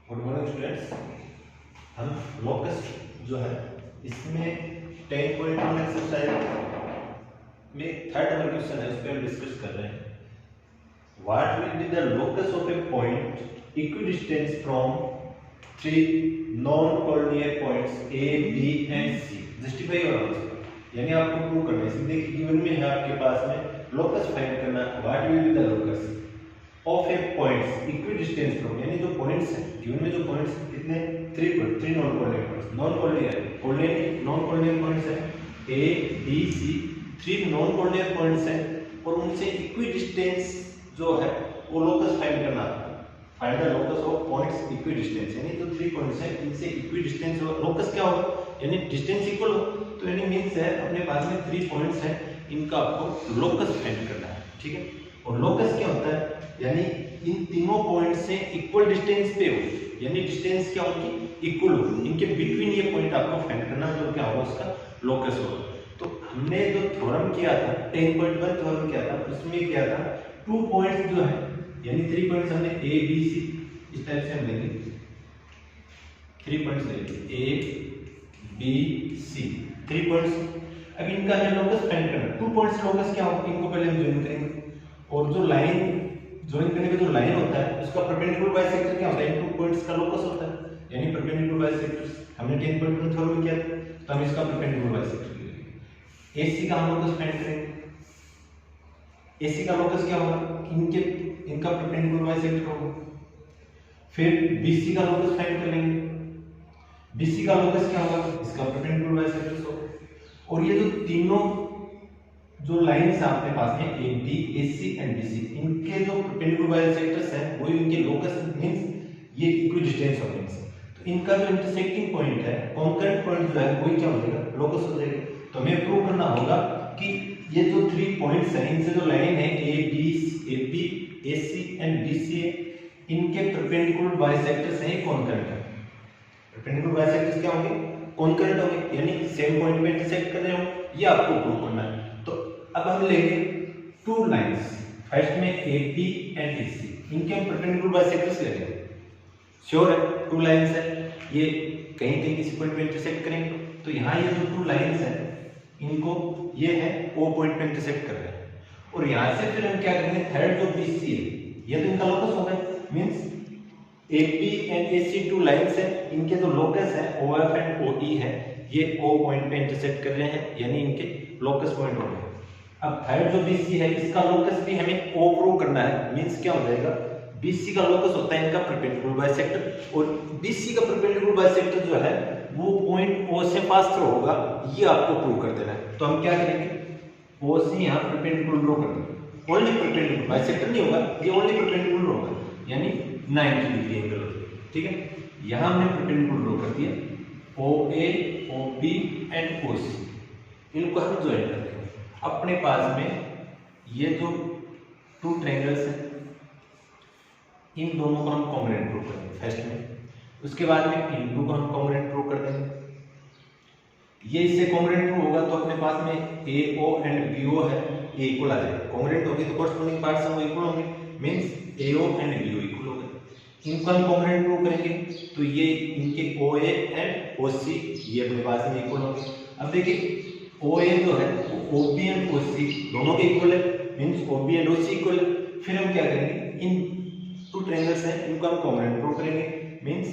Good morning students. हम locus जो है इसमें 10.1 एक्सरसाइज में थर्ड नंबर क्वेश्चन है, उस पर हम डिस्कस कर रहे हैं। What will be the locus of a point equidistance from three non coordinate points A B and C. Justify और आंसर यानी आपको प्रूव करना है। इसमें देखिए गिवन में है आपके पास में लोकस फाइंड करना है। What will be the locus of a points equidistance from, यानी जो पॉइंट्स हैं गिवन में, जो पॉइंट्स कितने three non coordinate points, non coordinate points हैं A B C, three non coordinate points हैं और उनसे इक्विडिस्टेंस जो है वो लोकस फाइंड करना है। Find the locus of points equidistance, यानी जो थ्री पॉइंट्स हैं इनसे इक्विडिस्टेंस हो। लोकस क्या होगा, यानी डिस्टेंस इक्वल हो, तो यानी मींस है अपने पास में थ्री पॉइंट्स हैं, इनका आपको लोकस फाइंड करना है। ठीक है, और लोकस क्या होता है, यानी इन तीनों पॉइंट से इक्वल डिस्टेंस पे हो, यानी डिस्टेंस क्या होगी इक्वल हो, इनके बिटवीन ये पॉइंट आपको फाइंड करना है, जो क्या होगा उसका लोकस होगा। तो हमने जो थ्योरम किया था 10.1 थ्योरम किया था, उसमें क्या था टू पॉइंट्स जो है यानी थ्री पॉइंट्स हमने ए बी सी इस टाइप से हम लेंगे, थ्री पॉइंट्स लेंगे A B C, three points. अब इनका है लोकस फाइंड करना। टू पॉइंट्स लोकस क्या होगा, इनको पहले हम ज्वाइन करेंगे और जो लाइन ज्वाइन करने का जो लाइन होता है उसका परपेंडिकुलर बाइसेक्टर क्या होता है, इन टू पॉइंट्स का लोकस होता है, यानी परपेंडिकुलर बाइसेक्टर्स हमने 10.1 थ्योरम में किया था, तो हम इसका परपेंडिकुलर बाइसेक्टर लेंगे। एसी का हम लोकस फाइंड करेंगे। एसी का लोकस क्या होगा, इनका परपेंडिकुलर बाइसेक्टर होगा। फिर बीसी का लोकस फाइंड कर लेंगे। बीसी का लोकस क्या होगा, इसका परपेंडिकुलर बाइसेक्टर होगा। और ये जो तीनों जो लाइंस है आपके पास में A B A C and B C, इनके जो परपेंडिकुलर बाइसेक्टर्स हैं वो इनके लोकस मींस ये इक्विडिस्टेंस होंगे इनसे। तो इनका जो इंटरसेक्टिंग पॉइंट है, कॉन्करेंट पॉइंट जो है वही क्या हो जाएगा, लोकस हो जाएगा। तो हमें प्रूव करना होगा कि ये जो थ्री पॉइंट्स हैं इनसे जो लाइन है A B A C and B C है, इनके परपेंडिकुलर बाइसेक्टर्स हैं कॉन्करेंट है। परपेंडिकुलर बाइसेक्टर्स क्या होंगे, कॉन्करेंट होंगे, यानी सेम पॉइंट पे इंटरसेक्ट कर रहे हो, ये आपको प्रूव करना है। तो अब हम लेंगे टू लाइंस, फर्स्ट में ए बी एंड ए सी, इनके हम परपेंडिकुलर बाइसेक्टर्स ले लेंगे। श्योर है टू लाइंस है, ये कहीं कहीं किसी पॉइंट पे इंटरसेक्ट करेंगे, तो यहाँ ये जो टू लाइंस है इनको ये है ओ पॉइंट पे इंटरसेक्ट कर रहे हैं। और यहाँ से फिर हम क्या करेंगे, थर्ड जो बी सी है ये तो इनका लोकस होगा, means A B and A C two lines है, इनके जो लोकस है ओ एफ एंड ओ ई है, ये ओ पॉइंट पे इंटरसेक्ट कर रहे हैं, यानी इनके लोकस पॉइंट हो गए। अब थर्ड जो बीसी है इसका लोकस भी हमें ओ प्रूव करना है, मींस क्या हो जाएगा, बीसी का लोकस होता है इनका परपेंडिकुलर बाइसेक्टर, और बीसी का परपेंडिकुलर बाइसेक्टर जो है वो पॉइंट ओ से पास थ्रू होगा, ये आपको प्रूव कर देना है। तो हम क्या करेंगे, ओ से यहाँ परपेंडिकुलर ड्रॉ कर देंगे, ओनली परपेंडिकुलर, बाइसेक्टर नहीं होगा, ये ओनली परपेंडिकुलर होगा, यानी 90 डिग्री एंगल हो जाएगा। ठीक है, यहाँ हमने परपेंडिकुलर ड्रॉ कर दिया, ओ A O B and O सी, इनको हम ज्वाइन कर देंगे। अपने पास में ये जो टू ट्रायंगल्स हैं इन दोनों को हम कॉन्ग्रुएंट ड्रॉ करेंगे फर्स्ट में, उसके बाद में इन दो को हम कॉन्ग्रुएंट ड्रॉ कर देंगे। ये इससे कॉन्ग्रुएंट ड्रॉ होगा तो अपने पास में ए ओ एंड बी ओ है, ये इक्वल आ जाएगा। कॉन्ग्रुएंट होगी तो कोरस्पोंडिंग पार्ट्स हैं वो इक्वल होंगे, means A O and B O equal हो गए। इनको हम कॉन्ग्रुएंट ड्रॉ करेंगे तो ये इनके ओ ए एंड ओ सी ये अपने पास में इक्वल होंगे। अब देखिए ओ ए जो है वो ओ बी एंड ओ सी दोनों के इक्वल है, means O B and O C equal है। फिर हम क्या करेंगे, इन टू ट्रायंगल्स हैं इनको हम कॉन्ग्रुएंट ड्रॉ करेंगे, मींस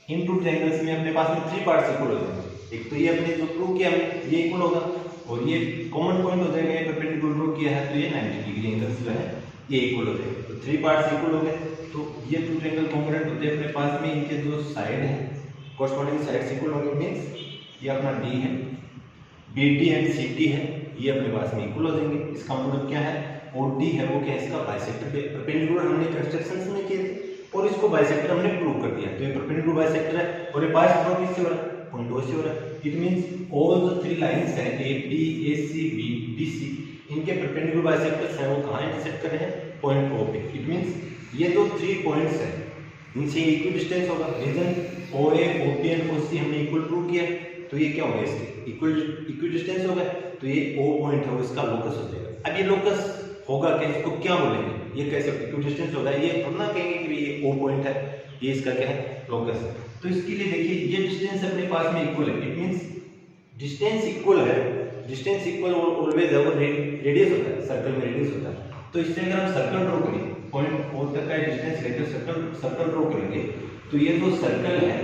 इन टू ट्रायंगल्स में अपने पास में थ्री पार्ट्स इक्वल हो जाएंगे। एक तो ये अपने जो प्रूव किया हमने ये इक्वल होगा, और ये कॉमन पॉइंट हो जाएगा, ये परपेंडिकुलर ड्रॉ किया है तो ये 90 डिग्री एंगल्स जो है ये इक्वल हो जाएगा। तो थ्री पार्ट्स इक्वल हो गए, तो ये टू ट्रायंगल कॉन्ग्रुएंट होते हैं अपने पास में, इनके जो साइड है कोरस्पोंडिंग साइड्स इक्वल होंगे, मींस ये अपना डी है, B D and C D है, ये अपने पास में इक्वल हो जाएंगे। इसका मतलब क्या है, ओ डी है वो क्या है, इसका बाइसेक्टर परपेंडिकुलर हमने कंस्ट्रक्शंस में किए थे और इसको बाइसेक्टर हमने प्रूव कर दिया। तो ये परपेंडिकुलर बाइसेक्टर है और ये पास थ्रू किससे हो रहा है, पॉइंट ओ से हो रहा है। It means all the three lines हैं A B A C B D C, इनके परपेंडिकुलर बाइसेक्टर्स हैं वो कहां इंटरसेक्ट कर रहे हैं, पॉइंट ओ पे। इट मींस ये जो थ्री पॉइंट्स हैं इनसे इक्विडिस्टेंस होगा, reason O A O B and O C हमने इक्वल प्रूव किया, तो ये क्या होगा, इसके इक्विडिस्टेंस होगा, तो ये ओ पॉइंट है वो इसका लोकस हो जाएगा। अब ये लोकस होगा क्या, इसको क्या बोलेंगे, ये कैसे इक्विडिस्टेंस होगा, ये थोड़ा ना कहेंगे कि ये O पॉइंट है, ये इसका क्या है, लोकस है। तो इसके लिए देखिए ये डिस्टेंस अपने पास में इक्वल है, इट मींस डिस्टेंस इक्वल है, डिस्टेंस इक्वल ऑलवेज है, वो रेडियस होता है, सर्कल में रेडियस होता है। तो इससे अगर हम सर्कल ड्रॉ करें, पॉइंट O तक का डिस्टेंस लेकर सर्कल ड्रॉ करेंगे, तो ये जो सर्कल है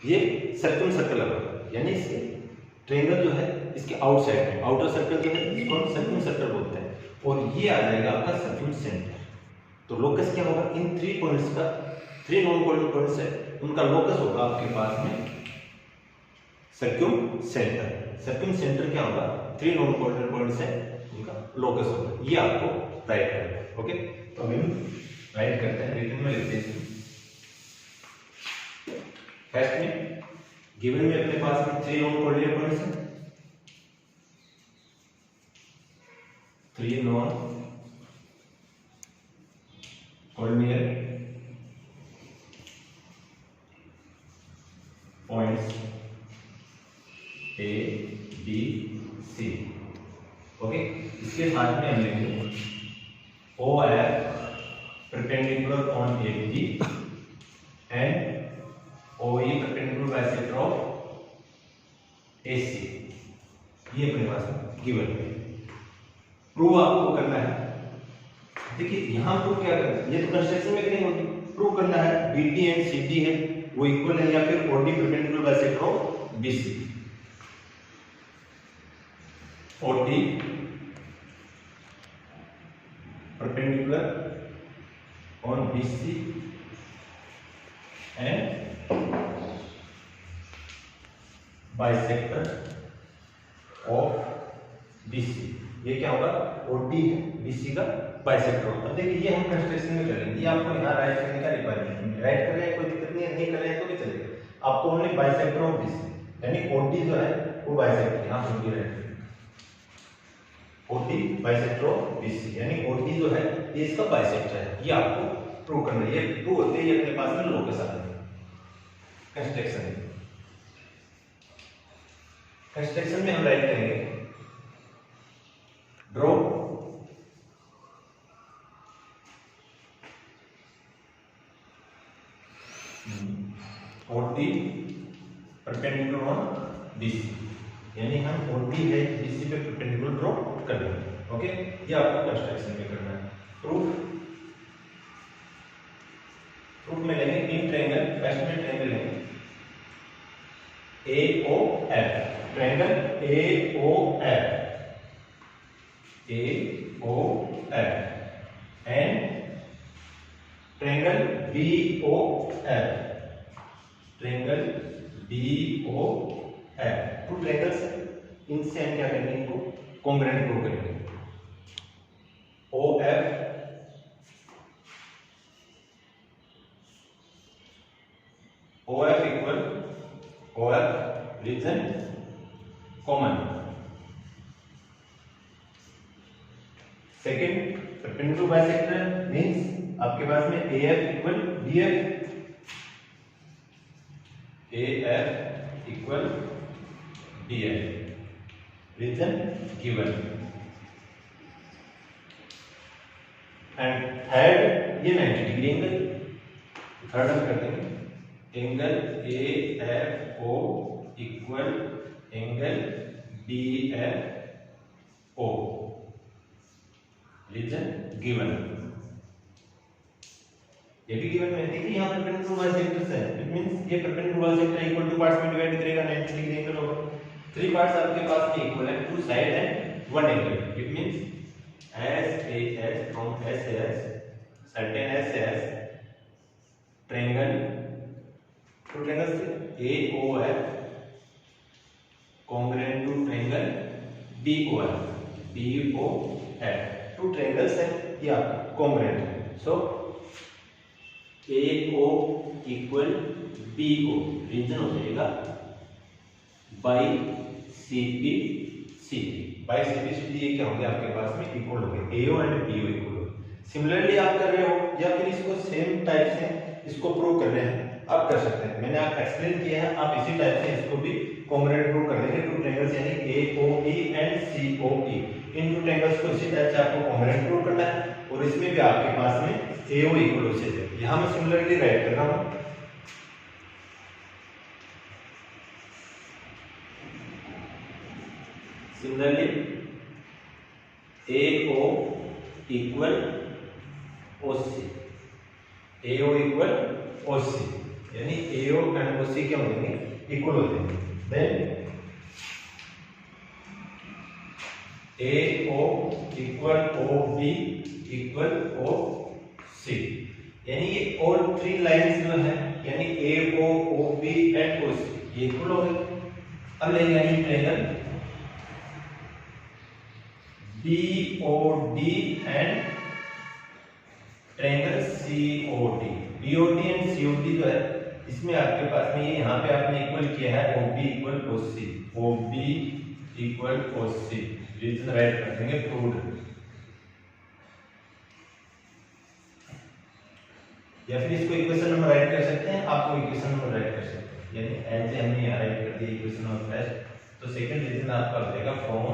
ये सर्कल है, यानी इसके ट्रायंगल जो है इसके आउटसाइड में, आउटर सर्कल जो है इसको सर्कल सर्कल बोलते हैं, और ये आ जाएगा आपका सर्कल सेंटर। तो लोकस क्या होगा, इन 3 पॉइंट्स का, 3 नॉन पॉइंट पॉइंट्स है, उनका लोकस होगा आपके पास में सर्कल सेंटर। सर्कल सेंटर क्या होगा, 3 नॉन पॉइंट पॉइंट्स है, उनका लोकस होगा। ये आपको राइट करना है। ओके, तो अभी हम राइट करते हैं, रिटन में लिखते हैं। फर्स्ट में गिवन में अपने पास में 3 नॉन कोऑर्डिनेट पॉइंट्स हैं, 3 non coordinate points A, B, C। Okay, इसके साथ में हम लेंगे OF perpendicular on AB and OE perpendicular bisector of AC। ये अपने पास गिवन है। प्रूव आपको करना है, देखिए यहां प्रूव क्या करना है, ये तो कंस्ट्रक्शन में नहीं होगी, प्रूव करना है BD एंड CD है वो इक्वल है, या फिर OD perpendicular bisector of BC। OD perpendicular on BC and bisector of BC। ये क्या होगा, OD है, BC का बाइसेक्टर होगा। अब देखिए ये हम कंस्ट्रक्शन में करेंगे, ये आपको यहाँ राइट करने का रिक्वायरमेंट नहीं है, राइट कर रहे हैं कोई दिक्कत नहीं है, नहीं कर रहे हैं तो भी चलेगा। आपको ओनली बाइसेक्टर ऑफ BC यानी OD जो है वो बाइसेक्टर यहाँ पर right OD bisector of BC यानी OD जो है ये इसका बाइसेक्टर है, ये आपको प्रूव करना है। ये प्रूव होते ही अपने पास में लोकस आता है। कंस्ट्रक्शन में हम राइट करेंगे draw OD perpendicular on BC, यानी हम OD है BC पे परपेंडिकुलर ड्रॉ कर देंगे। ओके, ये आपको कंस्ट्रक्शन में करना है। प्रूफ में लेंगे इन ट्रायंगल, फर्स्ट में ट्रायंगल लेंगे AOF, triangle AOF and triangle BOF, triangle BOF। Two triangles इनसे हम क्या करेंगे, इनको कॉन्ग्रुएंट प्रूव करेंगे। OF equal OF reason common. Second perpendicular bisector means आपके पास में AF equal BF, AF equal BF, reason given. And third ये 90 डिग्री एंगल, थर्ड हम कर देंगे angle AFO equal angle BFO, reason given. ये भी गिवन में देखिए यहाँ पर परपेंडिकुलर बाइसेक्टर्स है, इट मींस ये perpendicular bisector equal two parts में डिवाइड करेगा, 90 डिग्री एंगल होगा। 3 पार्ट्स आपके पास में इक्वल है, 2 side and 1 angle, it means SAS from SAS certain SAS triangle, two triangles AOF congruent to triangle BOF, two triangles है ये आपका congruent है। So AO equal BO, reason हो जाएगा बाई CPCD। बाई CPCD ये क्या होंगे आपके पास में इक्वल हो गए, AO एंड BO इक्वल हो। सिमिलरली आप कर रहे हो या फिर इसको सेम टाइप से इसको प्रूव कर रहे हैं, आप कर सकते हैं। मैंने आप एक्सप्लेन किया है, आप इसी टाइप से इसको भी कॉन्ग्रुएंट प्रूव कर देंगे। टू ट्रायंगल्स यानी AOE and COE, in two triangles को इसी टाइप से आपको कॉन्ग्रुएंट प्रूव करना है। और इसमें भी आपके पास में AO इक्वल OC है। यहां मैं सिमिलरली राइट कर रहा हूं, similarly AO equal OC, AO equal OC यानी AO एंड OC क्या हो जाएंगे, इक्वल हो जाएंगे। Then AO equal OB equal OC यानी ये ऑल थ्री लाइंस जो है यानी AO OB एंड OC ये इक्वल हो गए। अब लेंगे हम triangle BOD and triangle COD। BOD and COD जो है इसमें आपके पास में ये यहाँ पे आपने इक्वल किया है OB equal OC, OB equal OC, reason write कर देंगे प्रूव्ड। या फिर इसको इक्वेशन नंबर राइट कर सकते हैं, आपको इक्वेशन नंबर राइट कर सकते हैं, यानी ऐसे हमने यहाँ राइट कर दिया इक्वेशन नंबर फर्स्ट, तो सेकंड रीजन आपका हो जाएगा फ्रॉम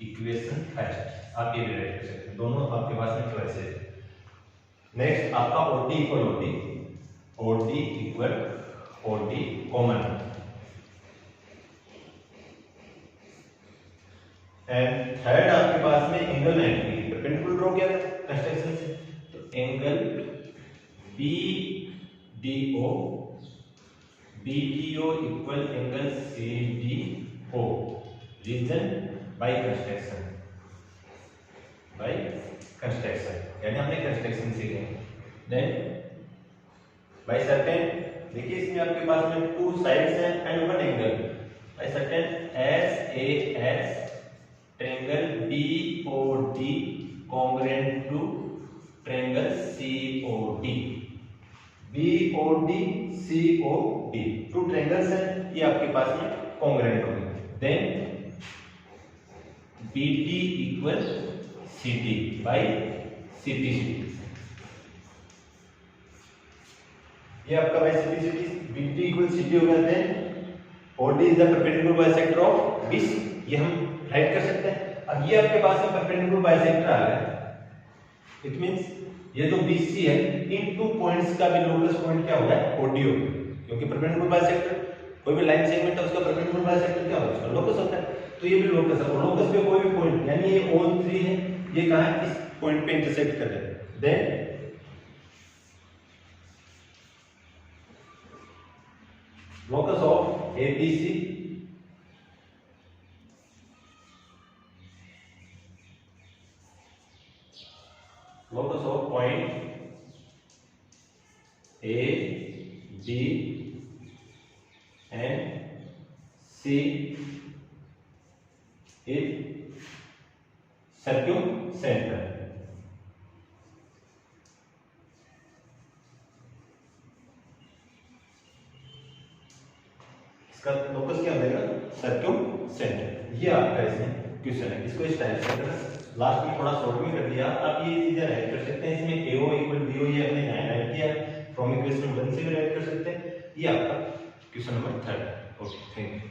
इक्वेशन फर्स्ट। आप ये भी राइट कर सकते हैं, दोनों आपके पास में चॉइस है। नेक्स्ट आपका OD equal OD, OD equal OD common, and third आपके पास में एंगल 90 डिग्री परपेंडिकुलर ड्रॉ किया कंस्ट्रक्शन से, तो angle BDO equal angle CDO, reason by construction, यानी हमने कंस्ट्रक्शन सीखे। देन बाय सर्टेन, देखिए इसमें आपके पास में टू साइड्स हैं and one angle, by certain SAS triangle BOD congruent to triangle COD, BOD COD two triangles हैं, ये आपके पास में कॉन्ग्रुएंट होंगे। Then BD equal CD by CPCD, ये आपका by CPCD, BD equal CD हो गया। Then OD is the perpendicular bisector of BC, ये हम राइट कर सकते हैं। अब ये आपके पास में परपेंडिकुलर बाइसेक्टर आ गया, इट मींस ये जो BC है इन टू पॉइंट्स का भी लोकस पॉइंट क्या होगा, OD होगा, क्योंकि परपेंडिकुलर बाइसेक्टर कोई भी लाइन सेगमेंट है उसका परपेंडिकुलर बाइसेक्टर क्या होगा, उसका लोकस होता है, तो ये भी लोकस है। और लोकस पे कोई भी पॉइंट यानी ये ऑल थ्री है, ये कहां है, इस पॉइंट पे इंटरसेक्ट कर रहे हैं। Then locus of ABC locus of point A, B and C is circumcenter। इसका लोकस क्या बनेगा, सर्कमसेंटर। ये आपका इसमें क्वेश्चन है, इसको इस टाइप से करना। लास्ट में थोड़ा शॉर्ट में कर दिया, आप ये चीजें राइट कर सकते हैं। इसमें AO इक्वल BO ये हमने यहाँ राइट किया, फ्रॉम इक्वेशन 1 से भी राइट कर सकते हैं। ये आपका question number 3। Okay, thank you.